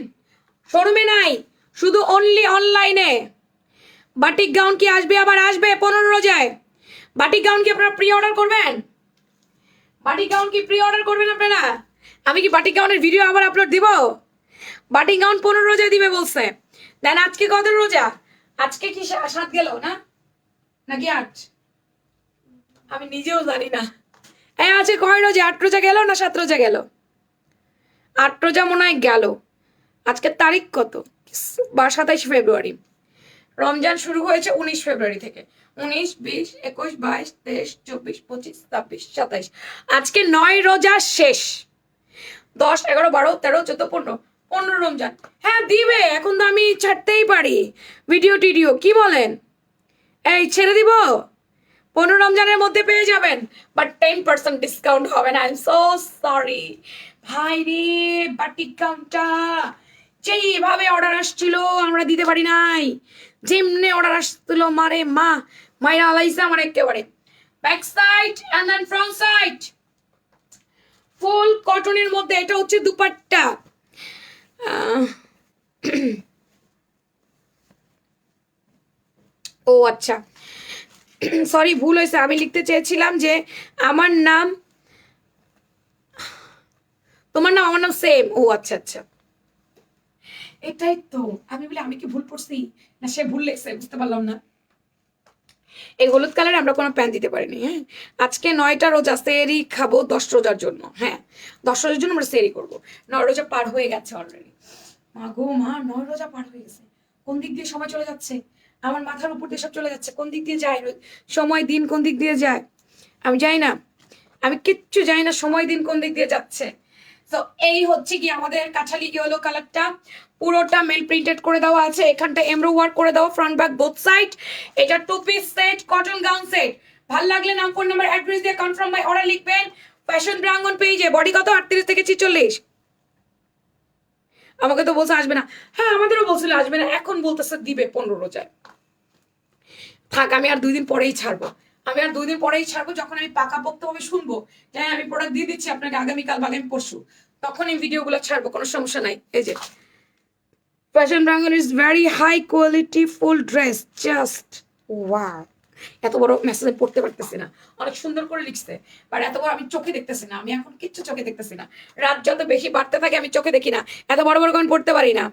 [SPEAKER 1] শোরুমে নাই, শুধু অনলি অনলাইনে। বাটিক গাউন কি আসবে? আবার আসবে 15 রোজায়। বাটিক গাউন কি আপনারা প্রি অর্ডার করবেন? বাটিক গাউন কি প্রি অর্ডার করবেন আপনারা? আমি কি বাটিক গাউনের ভিডিও আবার আপলোড দিব? বাটিক গাউন 15 রোজায় দিবে বলছে। দেন আজকে কত রোজা? আজকে কি 7 গেল না নাকি 8? আমি নিজেও জানি না। হ্যাঁ আছে কয় রোজা? 8 রোজা গেল না 7 রোজা গেল? 8 রোজা মনে হয় গেল। আজকের তারিখ কত? 27 ফেব্রুয়ারি। রমজান শুরু হয়েছে 19 ফেব্রুয়ারি থেকে। 19, 20, 21, 22, 23, 24, 25, 26, 27। আজকে 9 রোজা শেষ। 10, 11, 12, 13, 14, 15, 15 রমজান। হ্যাঁ দিবে, এখন তো আমি ছাড়তেই পারি ভিডিও টিডিও, কি বলেন? এই ছেড়ে দিব, 15 রমজানের মধ্যে পেয়ে যাবেন, বাট 10% ডিসকাউন্ট হবে না। আই এম সো সরি ভাই রে। বাটিক গাউনটা যেইভাবে অর্ডার আসছিল আমরা দিতে পারি নাই, যেমনে অর্ডার আসছিল মারে মা মাইরা আলাইছে আমার একেবারে। Back side and then front side, full কটনের মধ্যে। এটা হচ্ছে দুপাট্টা। ও আচ্ছা সরি, ভুল হয়েছে। আমি লিখতে চেয়েছিলাম যে আমার নাম, তোমার নাম আমার নাম সেম। ও আচ্ছা আচ্ছা, এটাই তো আমি বলি আমি কি ভুল পড়ছি না সে ভুল লেখছে, বুঝতে পারলাম না। এই হলুদ কালারে আমরা কোনো প্যান্ট দিতে পারিনি। হ্যাঁ আজকে 9টা রোজা, সেরি খাবো 10 রোজার জন্য। হ্যাঁ 10 রোজার জন্য আমরা সেরি করবো। 9 রোজা পার হয়ে গেছে অলরেডি। মা গো মা, 9 রোজা পার হয়ে গেছে। কোন দিক দিয়ে সময় চলে যাচ্ছে, আমার মাথার উপর দিয়ে সব চলে যাচ্ছে। কোন দিক দিয়ে যায় সময়, দিন কোন দিক দিয়ে যায় আমি জানি না, আমি কিচ্ছু জানি না সময় দিন কোন দিক দিয়ে যাচ্ছে। তো এই হচ্ছে কি আমাদের কাঁঠালি ইয়েলো কালারটা, পুরোটা মেল প্রিন্টেড করে দেওয়া আছে। এখানটা এমব্রো ওয়ার্ক করে দেওয়া, ফ্রন্ট ব্যাক বোথ সাইড। এটা 2 piece set, cotton gown set. ভাল লাগলে নাম, ফোন নাম্বার, অ্যাড্রেস দিয়ে কনফার্ম বাই অর্ডার লিখবেন। ফ্যাশন প্রাঙ্গন পেজে। বডি কত? 38 থেকে 46। আমাকে তো বলছে আসবে না। হ্যাঁ আমাদেরও বলছিল আসবে না, এখন বলতেছে দিবে 15 রোজায়। থাক, আমি আর 2 দিন পরেই ছাড়বো। আমি আর 2 দিন পরেই ছাড়বো, যখন আমি পাকাপোক্তভাবে শুনবো যে হ্যাঁ আমি প্রোডাক্ট দিয়ে দিচ্ছি আপনাকে আগামীকাল বা আগামী পরশু, তখন এই ভিডিওগুলো ছাড়বো, কোনো সমস্যা নাই। এই যে ফ্যাশন ব্রাঙ্গন is very high quality full dress, just wow. এত বড় মেসেজ পড়তে পারতেছি না, অনেক সুন্দর করে লিখছে, বাট এত বড় আমি চোখে দেখতেছি না। আমি এখন কিচ্ছু চোখে দেখতেছি না, রাত যত বেশি বাড়তে থাকে আমি চোখে দেখি না, এত বড় বড় কমেন্ট পড়তে পারি না।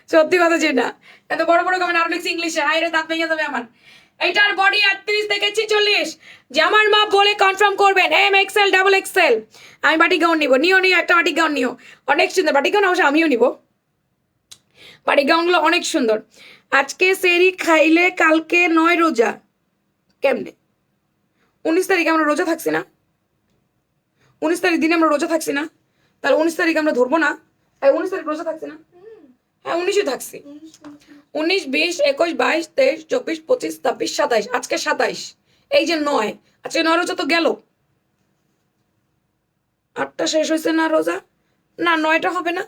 [SPEAKER 1] সত্যি কথা যেটা এত বড় বড় কমেন্ট আরো লিখছি ইংলিশে, হাই রে দাঁত ভেঙে যাবে আমার। এইটার বডি 38 থেকে 46, যে আমার মা বলে কনফার্ম করবেন, এম এক্সেল ডাবল এক্সেল। আমি বাটিক গাউন নিবো, নিও একটা বাটিক গাউন নিও, অনেক সুন্দর বাটিক গাউন, অবশ্য আমিও নিবো, বাটিক গাউনগুলো অনেক সুন্দর। আজকে সেরি খাইলে কালকে 9 রোজা, কেমনে? 19 তারিখে আমরা রোজা থাকছি না? 19 তারিখ দিনে আমরা রোজা থাকছি না? তাহলে 19 তারিখ আমরা ধরবো না? 19 তারিখ রোজা থাকছি না? হ্যাঁ 19-এ থাকছি। 19, 20, 21, 22, 23, 24, 25, 26, 27, আজকে 27, এই যে 9, আজকে 9 রোজা তো গেল। 8টা শেষ হয়েছে না রোজা? না 9টা হবে না?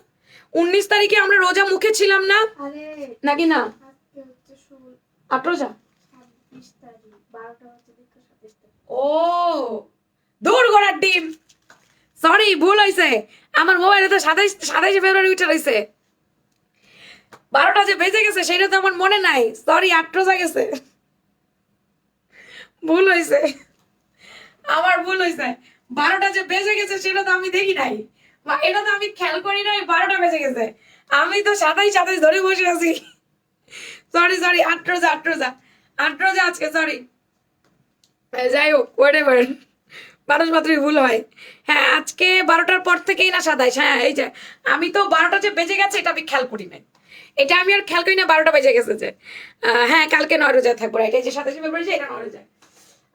[SPEAKER 1] 19 তারিখে আমরা রোজা মুখে ছিলাম না নাকি? না 8 রোজা। ও দূর গড়ার ডিম, সরি ভুল হয়েছে আমার, মোবাইলে তো 27 ফেব্রুয়ারি উঠে রয়েছে, 12টা যে বেজে গেছে সেটা তো আমার মনে নাই, সরি 8 রোজা গেছে, ভুল হয়েছে আমার, ভুল হয়েছে। 12টা যে বেজে গেছে সেটা তো আমি দেখি নাই, বা এটা তো আমি খেয়াল করি নাই 12টা বেজে গেছে, আমি তো 27 ধরে বসে আছি। সরি 8 রোজা আজকে, সরি। যাই হোক হোয়াটএভার, মানুষ মাত্রই ভুল হয়। হ্যাঁ আজকে 12টার পর থেকেই না 27, হ্যাঁ এই যে আমি তো 12টা যে বেজে গেছে এটা আমি খেয়াল করি নাই, এটা আমি আর খেয়াল করি না 12টা বেজে গেছে যে। হ্যাঁ কালকে 9 রোজা থাকবো, এটা যে 27 ফেব্রুয়ারি এটা 9 রোজা।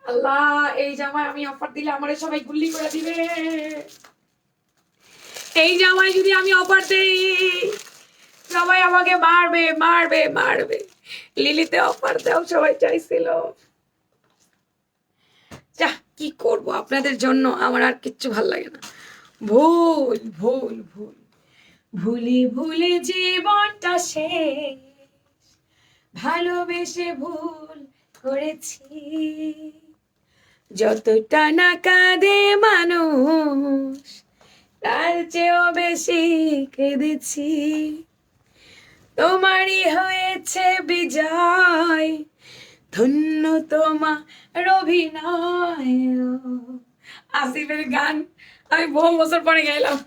[SPEAKER 1] আল্লাহ এই জামায় আমি অফার দিলে আমার সবাই গুল্লি করে দিবে, এই জামায় যদি আমি অফার দেই সবাই আমাকে মারবে মারবে মারবে। লিলিতে অফার দাও সবাই চাইছিল, যা কি করব আপনাদের জন্য, আমার আর কিচ্ছু ভাল লাগে না। ভুল ভুল ভুল ভুলে ভুলে জীবনটা শেষ, ভালোবেসে ভুল করেছি, যতটা না কাঁদে মানুষ তার চেয়েও বেশি কেঁদেছি, তোমারই হয়েছে বিজয়, ধন্য তোমার অভিনয়। আসিফের গান আমি বহু বছর পরে গাইলাম।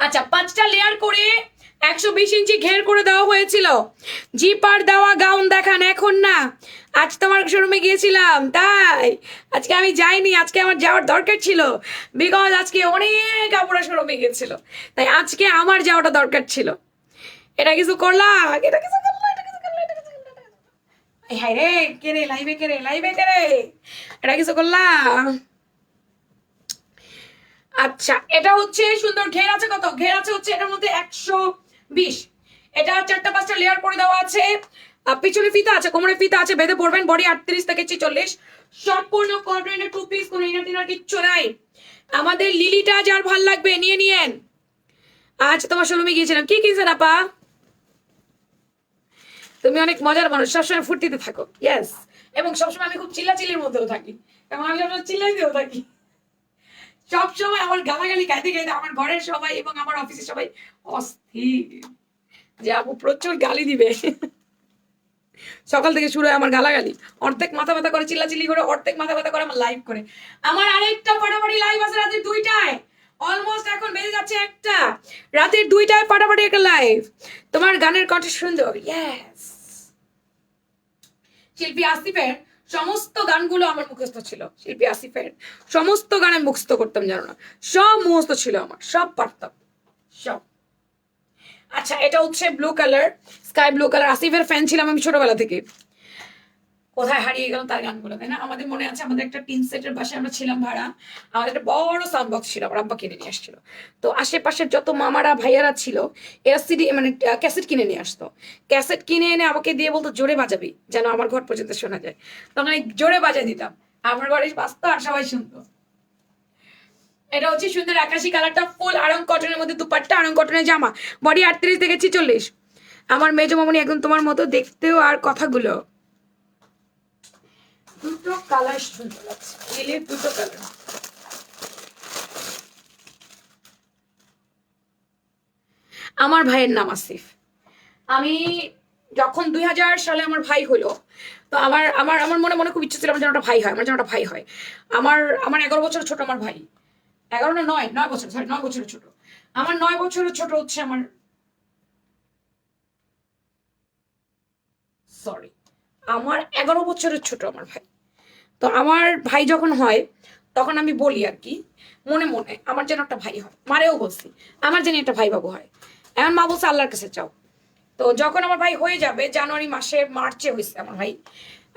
[SPEAKER 1] আচ্ছা 5টা লেয়ার করে 120 ইঞ্চি ঘের করে দেওয়া হয়েছিল, জিপার দেওয়া গাউন দেখান এখন না, আজ তোমার শোরুমে গিয়েছিলাম তাই আজকে আমি যাইনি, আজকে আমার যাওয়ার দরকার ছিল, বিকজ আজকে অনেক কাপড়ের শোরুমে গিয়েছিল, তাই আজকে আমার যাওয়াটা দরকার ছিল। এটা কিছু করলা, এটা কিছু করলা, এটা কিছু করলা, এটা কিছু করলা, হ্যাঁ রে কে রে লাইভে, কে রে লাইভে, কে রে এটা কিছু করলা। আচ্ছা এটা হচ্ছে সুন্দর ঘের আছে, কত ঘের আছে হচ্ছে এটার মধ্যে 120, এটা 4টা-5টা লেয়ার করে দেওয়া আছে, পিছনে ফিতা আছে, কোমরে ফিতা আছে, বেঁধে পড়বেন, বডি 38 থেকে 46, সম্পূর্ণ কটনের 2 পিস, কোনো ইনার টিনার কিচ্ছু নাই। আমাদের লিলিটা যার ভাল লাগবে নিয়ে নিয়েন। আজ তোমার শোরুমে গিয়েছিলাম, কি কিনছেন আপা? তুমি অনেক মজার মানুষ, সবসময় ফুর্তিতে থাকো, ইয়েস, এবং সবসময় আমি খুব চিল্লাচিল্লির মধ্যেও থাকি, এবং আমি সবসময় চিল্লাইতেও থাকি, সবসময় আমার গালাগালি গাইতে গাইতে আমার ঘরের সবাই এবং আমার অফিসের সবাই অস্থির যে আপু প্রচুর গালি দিবে, সকাল থেকে শুরু হয় আমার গালাগালি, অর্ধেক মাথা ব্যথা করে চিল্লাচিল্লি করে, অর্ধেক মাথা ব্যথা করে আমার লাইভ করে। আমার আরেকটা ফাটাফাটি লাইভ আছে রাতের 2টায়, অলমোস্ট এখন বেজে যাচ্ছে 1টা, রাতের 2টায় ফাটাফাটি একটা লাইভ। তোমার গানের কণ্ঠ সুন্দর, ইয়েস। শিল্পী আসিফের সমস্ত গানগুলো আমার মুখস্থ ছিল, শিল্পী আসিফের সমস্ত গান আমি মুখস্থ করতাম, জানো না, সব মুখস্থ ছিল আমার, সব পারতাম সব। আচ্ছা এটা হচ্ছে blue colour, sky blue colour, আসিফের ফ্যান ছিলাম আমি ছোটবেলা থেকে, কোথায় হারিয়ে গেল তার গানগুলো, তাই না? আমাদের মনে আছে আমাদের একটা টিন সেটের বাসায় আমরা ছিলাম ভাড়া, আমাদের একটা বড় সাউন্ড বক্স ছিল, আমার আব্বা কিনে নিয়ে আসছিল, তো আশেপাশের যত মামারা ভাইয়ারা ছিল এরা সিডি মানে ক্যাসেট কিনে নিয়ে আসতো, ক্যাসেট কিনে এনে আমাকে দিয়ে বলতো জোরে বাজাবি যেন আমার ঘর পর্যন্ত শোনা যায়, তখন আমি জোরে বাজাই দিতাম, আমার ঘরে বাজতো আর সবাই শুনতো। এটা হচ্ছে সুন্দর আকাশি কালারটা, ফুল আড়ং কটনের মধ্যে দুপাট্টা, আড়ং কটনের জামা, বডি 38 থেকে 46, আমার মেজো মামনি একদম তোমার মতো দেখতেও আর কথাগুলো, দুটো কালার সুন্দর লাগছে, লিলির দুটো কালার। আমার ভাইয়ের নাম আসিফ, আমি যখন 2000 সালে আমার ভাই হলো, তো আমার আমার আমার মনে মনে খুব ইচ্ছে ছিল আমার যেন একটা ভাই হয়, আমার যেন একটা ভাই হয়। আমার আমার 11 বছর ছোট আমার ভাই, 11 না 9 বছর, সরি 9 বছরের ছোট। আমার 9 বছরের ছোট হচ্ছে আমার, সরি, আমার 11 বছরের ছোট আমার ভাই। তো আমার ভাই যখন হয় তখন আমি বলি আর কি মনে মনে আমার যেন একটা ভাই হয়, মারেও বলছি আমার যেন একটা ভাই বাবু হয়। এখন মা বলছে আল্লাহর কাছে চাও। তো যখন আমার ভাই হয়ে যাবে, জানুয়ারি মাসে, মার্চে হয়েছে আমার ভাই,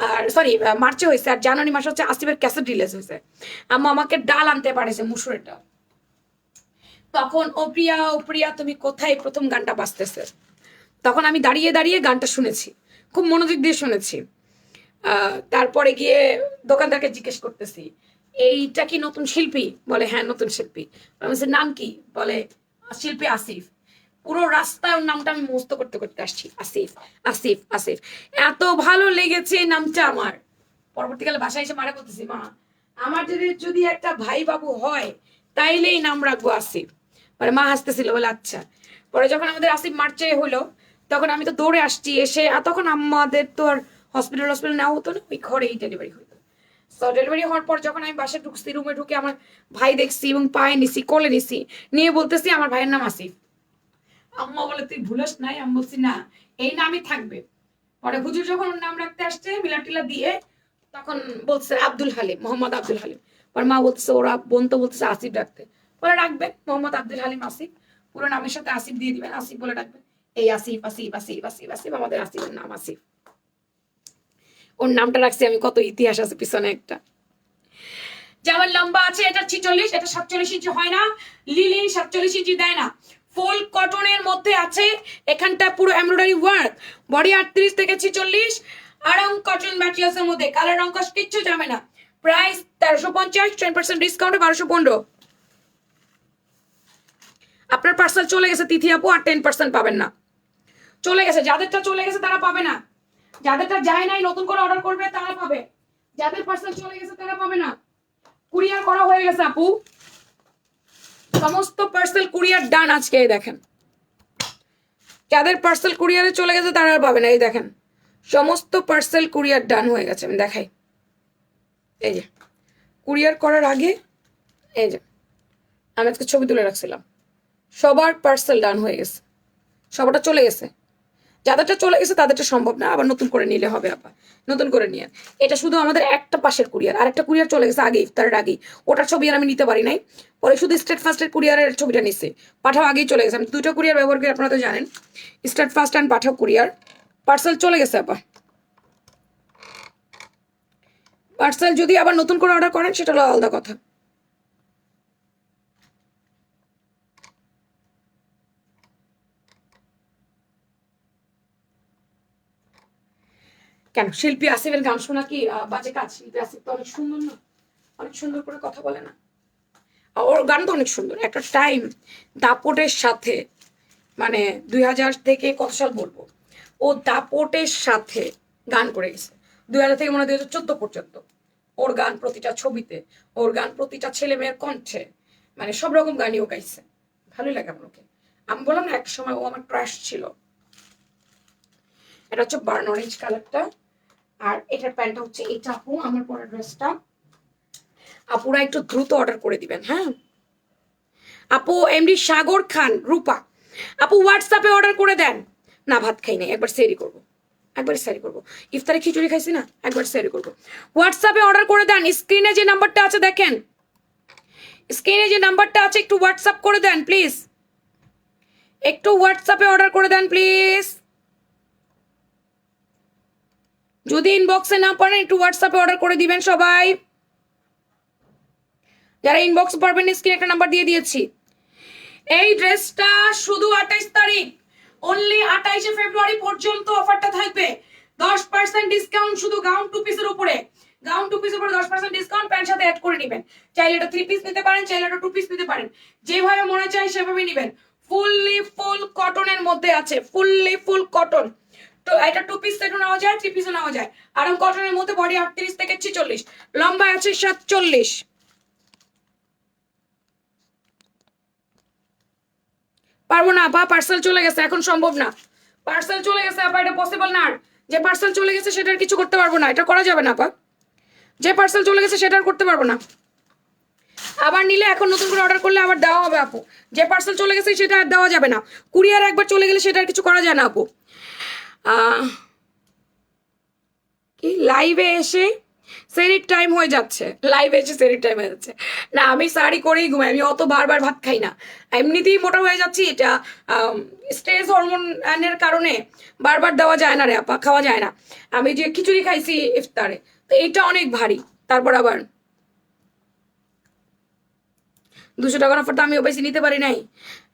[SPEAKER 1] আর সরি মার্চে হয়েছে, আর জানুয়ারি মাসে হচ্ছে আসিফের ক্যাসেট রিলিজ হয়েছে। আম্মা আমাকে ডাল আনতে পারেছে, মুসুরের ডাল। তখন ও প্রিয়া ও প্রিয়া তুমি কোথায় প্রথম গানটা বাজতেছে, তখন আমি দাঁড়িয়ে দাঁড়িয়ে গানটা শুনেছি, খুব মনোযোগ দিয়ে শুনেছি। তারপরে গিয়ে দোকানদারকে জিজ্ঞেস করতেছি এইটা কি নতুন শিল্পী? বলে হ্যাঁ নতুন শিল্পী। আমি নাম কি? বলে শিল্পী আসিফ। পুরো রাস্তায় ওর নামটা আমি মুখস্থ করতে করতে আসছি, আসিফ আসিফ আসিফ। এত ভালো লেগেছে এই নামটা আমার। পরবর্তীকালে বাসায় এসে মারা করতেছি, মা আমার যদি যদি একটা ভাই বাবু হয় তাইলে এই নাম রাখবো আসিফ। পরে মা হাসতেছিল, বলে আচ্ছা। পরে যখন আমাদের আসিফ মার্চে হলো তখন আমি তো দৌড়ে আসছি, এসে তখন আমাদের তো আর হসপিটাল নেওয়া হতো না, ওই ঘরেই ডেলিভারি হতো। তো ডেলিভারি হওয়ার পর যখন আমি বাসায় ঢুকছি, রুমে ঢুকে আমার ভাই দেখছি এবং পায়ে নিছি, কোলে নিছি, নিয়ে বলতেছি আমার ভাইয়ের নাম আসিফ। আম্মা বলে তুই ভুলস নাই? আমি বলছি না, এই নামই থাকবে। পরে হুজুর যখন ওর নাম রাখতে আসছে মিলা টিলা দিয়ে, তখন বলছে আব্দুল হালিম, মোহাম্মদ আব্দুল হালিম। পরে মা বলতেছে ওরা বোন তো বলতেছে আসিফ রাখতে। পরে রাখবেন মোহাম্মদ আব্দুল হালিম আসিফ, পুরো নামের সাথে আসিফ দিয়ে দিবেন, আসিফ বলে রাখবেন। এই আসিফ আসিফ আসিফ আসিফ আসিফ, আমাদের আসিফের নাম আসিফ। ওর নামটা রাখছি আমি, কত ইতিহাস আছে পিছনে একটা। যেমন লম্বা আছে এটা 46, এটা 47 ইঞ্চি হয় না, লিলি 47 ইঞ্চি দেয় না। ফুল কটনের মধ্যে আছে, এখানটা পুরো এমব্রয়ডারি ওয়ার্ক, বডি 38 থেকে 46, আরাম কটন ম্যাটেরিয়ালস এর মধ্যে, কালার রং কিচ্ছু যাবে না। প্রাইস 1350, 10% ডিসকাউন্টে 1215। আপনার পার্সেল চলে গেছে তিথি আপু, আর 10% পাবেন না। চলে গেছে, যাদেরটা চলে গেছে তারা পাবে না, যাদেরটা যায় নাই নতুন করে অর্ডার করবে তারা পাবে, যাদের পার্সেল চলে গেছে তারা পাবে না। কুরিয়ার করা হয়ে গেছে আপু, সমস্ত পার্সেল কুরিয়ার ডান। আজকে এই দেখেন, যাদের পার্সেল কুরিয়ারে চলে গেছে তারা আর পাবে না। এই দেখেন সমস্ত পার্সেল কুরিয়ার ডান হয়ে গেছে, আমি দেখাই। এই যে কুরিয়ার করার আগে এই যে আমি আজকে ছবি তুলে রাখছিলাম, সবার পার্সেল ডান হয়ে গেছে, সবারটা চলে গেছে। যাদেরটা চলে গেছে তাদেরটা সম্ভব না, আবার নতুন করে নিলে হবে। আবার নতুন করে নিয়ে, এটা শুধু আমাদের একটা পাশের কুরিয়ার, আর একটা কুরিয়ার চলে গেছে আগে, ইফতারের আগেই। ওটার ছবি আর আমি নিতে পারি নাই, পরে শুধু স্টেট ফার্স্টের কুরিয়ারের ছবিটা নিচ্ছে। পাঠাও আগেই চলে গেছে, আমি দুটো কুরিয়ার ব্যবহার করি, আপনারা তো জানেন, state first and Pathao courier. Parcel চলে গেছে আবার। পার্সেল যদি আবার নতুন করে অর্ডার করেন সেটা হলো আলাদা কথা। কেন শিল্পী আসিফের গান শোনা কি বাজে কাজ? শিল্পী আসিফ তো অনেক সুন্দর না, অনেক সুন্দর করে কথা বলে না, ওর গান তো অনেক সুন্দর। একটা টাইম দাপটের সাথে, মানে 2000 থেকে কত সাল বলবো, ও দাপটের সাথে গান করে গেছে। 2000 থেকে মনে হয় 2014 পর্যন্ত ওর গান প্রতিটা ছবিতে, ওর গান প্রতিটা ছেলে মেয়ের কণ্ঠে, মানে সব রকম গানই ও গাইছে। ভালোই লাগে আমার ওকে। আমি বললাম না একটা সময় ও আমার ক্রাশ ছিল। এটা হচ্ছে বার্ন অরেঞ্জ কালারটা, আর এটার প্যান্টটা হচ্ছে এটা। আপু আমার পরা ড্রেসটা আপুরা একটু দ্রুত অর্ডার করে দিবেন, হ্যাঁ। আপু এমডি সাগর খান রূপা, আপু হোয়াটসঅ্যাপে অর্ডার করে দেন। না ভাত খাই নাই, একবার সেরি করবো, একবার সেরি করবো। ইফতারে খিচুড়ি খাইছি না, একবার সেরি করবো। হোয়াটসঅ্যাপে অর্ডার করে দেন, স্ক্রিনে যে নাম্বারটা আছে দেখেন, স্ক্রিনে যে নাম্বারটা আছে একটু হোয়াটসঅ্যাপ করে দেন প্লিজ, একটু হোয়াটসঅ্যাপে অর্ডার করে দেন প্লিজ। যদি ইনবক্সে না পারেন একটু হোয়াটসঅ্যাপে অর্ডার করে দিবেন সবাই। যারা ইনবক্স পারবেন স্ক্রিনে একটা নাম্বার দিয়ে দিয়েছি। এই ড্রেসটা শুধু 28 তারিখ, অনলি 28শে ফেব্রুয়ারি পর্যন্ত অফারটা থাকবে। 10% ডিসকাউন্ট শুধু গাউন টু পিসের উপরে, গাউন টু পিসের উপরে 10% ডিসকাউন্ট, প্যান্ট সাথে অ্যাড করে নেবেন। চাইলে এটা 3 পিস নিতে পারেন, চাইলে এটা 2 পিস নিতে পারেন, যেভাবে মনে চায় সেভাবে নেবেন। ফুললি ফুল কটনের মধ্যে আছে, ফুললি ফুল কটন। তো এটা 2 পিস সেটও নেওয়া যায়, 3 পিসও নেওয়া যায়। আরাম কটনের মধ্যে, বডি 38 থেকে 46, লম্বা আছে 47। পারবো না আপা, পার্সেল চলে গেছে, এখন সম্ভব না। পার্সেল চলে গেছে আপা, এটা পসিবল না। আর যে পার্সেল চলে গেছে সেটার কিছু করতে পারবো না, এটা করা যাবে না আপা। যে পার্সেল চলে গেছে সেটা আর করতে পারবো না। আবার নিলে এখন নতুন করে অর্ডার করলে আবার দেওয়া হবে আপু। যে পার্সেল চলে গেছে সেটা আর দেওয়া যাবে না, কুরিয়ার একবার চলে গেলে সেটা আর কিছু করা যায় না আপু। কি লাইভে এসে সেরির টাইম হয়ে যাচ্ছে, লাইভে এসে সেরির টাইম হয়ে যাচ্ছে না, আমি সারি করেই ঘুমাই, আমি অত বারবার ভাত খাই না, এমনিতেই মোটা হয়ে যাচ্ছি। এটা স্ট্রেস হরমোনের কারণে বারবার দেওয়া যায় না রে আপা, খাওয়া যায় না। আমি যে খিচুড়ি খাইছি ইফতারে, তো এটা অনেক ভারী। তারপর আবার 200 টাকার অফার তো আমিও বেশি নিতে পারি নাই,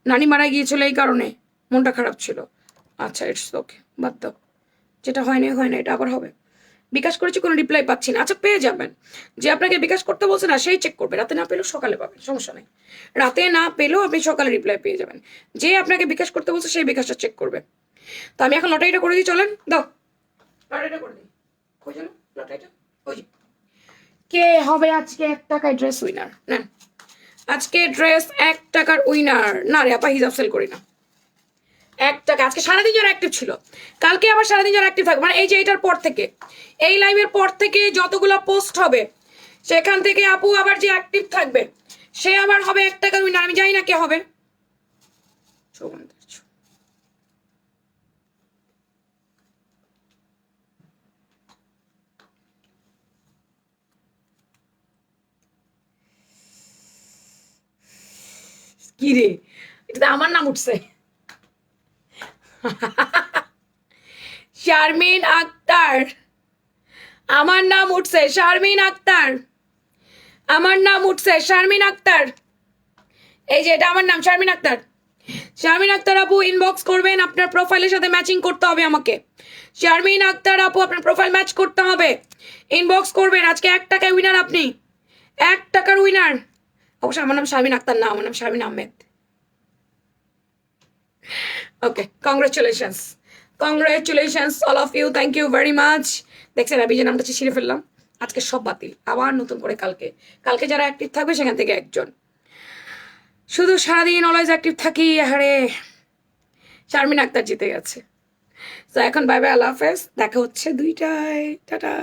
[SPEAKER 1] নানি মারা গিয়েছিল এই কারণে, মনটা খারাপ ছিল। আচ্ছা ইটস ওকে, বাদ দাও, যেটা হয় না এটা আবার হবে। বিকাশ করেছি, কোনো রিপ্লাই পাচ্ছি না। আচ্ছা পেয়ে যাবেন, যে আপনাকে বিকাশ করতে বলছে না সেই চেক করবে, রাতে না পেলেও সকালে পাবেন, সমস্যা নেই। রাতে না পেলেও আপনি সকালে রিপ্লাই পেয়ে যাবেন। যে আপনাকে বিকাশ করতে বলছে সেই বিকাশটা চেক করবে। তো আমি এখন লটারিটা করে দিই, চলেন দাও লটারিটা করে দিই। কই চলো লটারিটা, ওই যে কে হবে আজকে 1 টাকায় ড্রেস উইনার? নেন আজকে ড্রেস 1 টাকার উইনার। না রে আপা, হিজাব সেল করি না। 1 টাকা। আজকে সারাদিন যারা অ্যাক্টিভ ছিল, কালকে আবার সারাদিন যারা অ্যাক্টিভ থাকবে, মানে এই যে এটার পর থেকে, এই লাইভের পর থেকে যতগুলো পোস্ট হবে সেখান থেকে আপু আবার যে অ্যাক্টিভ থাকবে সে আবার হবে 1 টাকার উইনার। আমি জানি না কে হবে। কি রে, এটা আমার নাম উঠছে। শারমিন আক্তার, আমার নাম উঠছে শারমিন আক্তার, আমার নাম উঠছে শারমিন আক্তার। এই যে এটা আমার নাম শারমিন আক্তার। শারমিন আক্তার আপু ইনবক্স করবেন, আপনার প্রোফাইলের সাথে ম্যাচিং করতে হবে আমাকে। শারমিন আক্তার আপু আপনার প্রোফাইল ম্যাচ করতে হবে, ইনবক্স করবেন। আজকে 1 টাকায় উইনার আপনি, 1 টাকার উইনার। অবশ্য আমার নাম শারমিন আক্তার না, আমার নাম Sharmin Ahmed. Okay, congratulations all of you, thank you very much. দেখছেন আমি যে নামটা ছিঁড়ে ফেললাম, আজকে সব বাতিল, আবার নতুন করে কালকে যারা অ্যাক্টিভ থাকবে সেখান থেকে একজন। শুধু সারাদিন অলওয়েজ অ্যাক্টিভ থাকি, আরে শারমিন আক্তার জিতে গেছে। তো এখন বাই বাই, আল্লাহ হাফেজ, দেখা হচ্ছে 2টায়, টাটা।